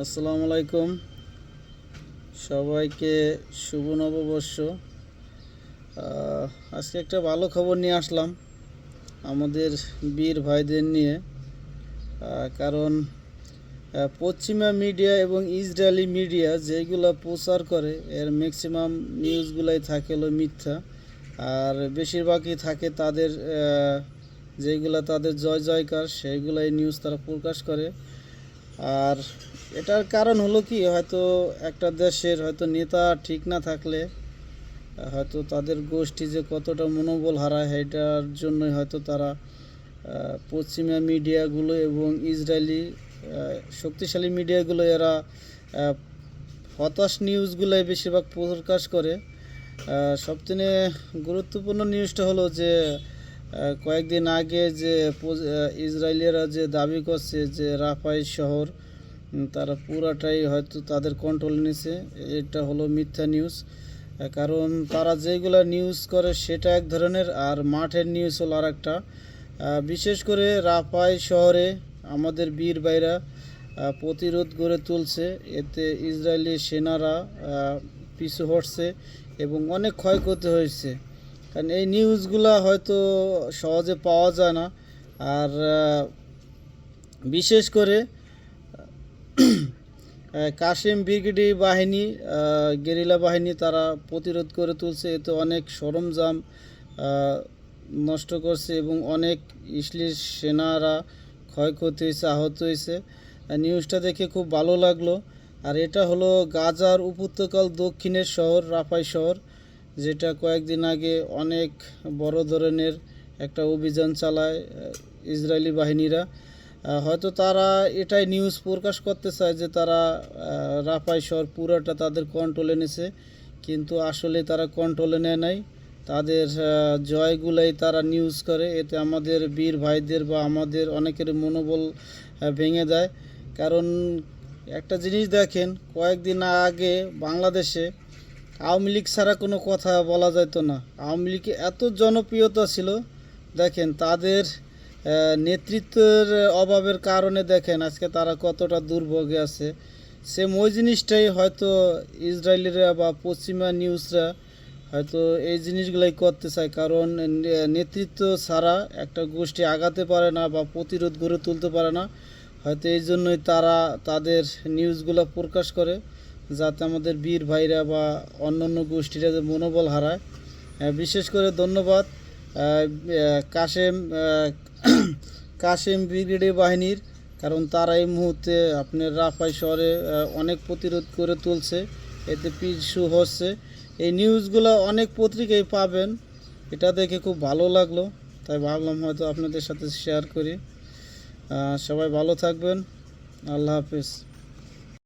আসসালামু আলাইকুম, সবাইকে শুভ নববর্ষ। আজকে একটা ভালো খবর নিয়ে আসলাম আমাদের বীর ভাইদের নিয়ে। কারণ পশ্চিমা মিডিয়া এবং ইসরায়েলি মিডিয়া যেগুলো প্রচার করে এর ম্যাক্সিমাম নিউজগুলাই থাকে হলো মিথ্যা, আর বেশিরভাগই থাকে তাদের যেগুলো তাদের জয় জয়কার সেইগুলাই নিউজ তারা প্রকাশ করে। আর এটার কারণ হলো কি, হয়তো একটা দেশের হয়তো নেতা ঠিক না থাকলে হয়তো তাদের গোষ্ঠী যে কতটা মনোবল হারায়, এটার জন্যই হয়তো তারা পশ্চিমা মিডিয়াগুলো এবং ইসরায়েলি শক্তিশালী মিডিয়াগুলো এরা হতাশ নিউজগুলোই বেশিরভাগ প্রকাশ করে। সবথেকে গুরুত্বপূর্ণ নিউজটা হলো যে কয়েকদিন আগে যে ইসরায়েলিরা যে দাবি করছে যে রাফাই শহর তারা পুরাটাই হয়তো তাদের কন্ট্রোল নিছে, এটা হলো মিথ্যা নিউজ। কারণ তারা যেগুলো নিউজ করে সেটা এক ধরনের, আর মাঠের নিউজ হলো আর একটা। বিশেষ করে রাফাই শহরে আমাদের বীর ভাইরা প্রতিরোধ গড়ে তুলছে, এতে ইসরায়েলি সেনারা পিছু হটছে এবং অনেক ক্ষয়ক্ষতি হয়েছে। কারণ এই নিউজগুলো হয়তো সহজে পাওয়া যায় না। আর বিশেষ করে কাশেম ব্রিগেডি বাহিনী, গেরিলা বাহিনী তারা প্রতিরোধ করে তুলছে, এতে অনেক সরঞ্জাম নষ্ট করছে এবং অনেক ইসরায়েলি সেনারা ক্ষয়ক্ষতি হয়েছে, আহত হয়েছে। নিউজটা দেখে খুব ভালো লাগলো। আর এটা হলো গাজার উপত্যকার দক্ষিণের শহর রাফাই শহর, যেটা কয়েকদিন আগে অনেক বড় ধরনের একটা অভিযান চালায় ইসরায়েলি বাহিনীরা। হয়তো তারা এটাই নিউজ প্রকাশ করতে চায় যে তারা রাফাই শহর পুরোটা তাদের কন্ট্রোলে নিছে, কিন্তু আসলে তারা কন্ট্রোলে নেয় নাই। তাদের জয়গুলাই তারা নিউজ করে, এতে আমাদের বীর ভাইদের বা আমাদের অনেকের মনোবল ভেঙে দেয়। কারণ একটা জিনিস দেখেন, কয়েকদিন আগে বাংলাদেশে আওয়ামী লীগ ছাড়া কোনো কথা বলা যেত না। আওয়ামী লীগে এত জনপ্রিয়তা ছিল, দেখেন তাদের নেতৃত্বের অভাবের কারণে দেখেন আজকে তারা কতটা দুর্ভোগে আছে। সেম ওই জিনিসটাই হয়তো ইসরায়েলিরা বা পশ্চিমা নিউজরা হয়তো এই জিনিসগুলাই করতে চায়। কারণ নেতৃত্ব ছাড়া একটা গোষ্ঠী আগাতে পারে না বা প্রতিরোধ গড়ে তুলতে পারে না। হয়তো এই জন্যই তারা তাদের নিউজগুলো প্রকাশ করে, যাতে আমাদের বীর ভাইরা বা অন্য গোষ্ঠীরা যে মনোবল হারায়। বিশেষ করে ধন্যবাদ কাশেম কাশেম ব্রিগেডি বাহিনীর, কারণ তারা এই মুহূর্তে আপনার রাফাই শহরে অনেক প্রতিরোধ করে তুলছে, এতে পিছু হচ্ছে। এই নিউজগুলো অনেক পত্রিকায় পাবেন, এটা দেখে খুব ভালো লাগলো, তাই ভাবলাম হয়তো আপনাদের সাথে শেয়ার করি। সবাই ভালো থাকবেন, আল্লাহ হাফিজ।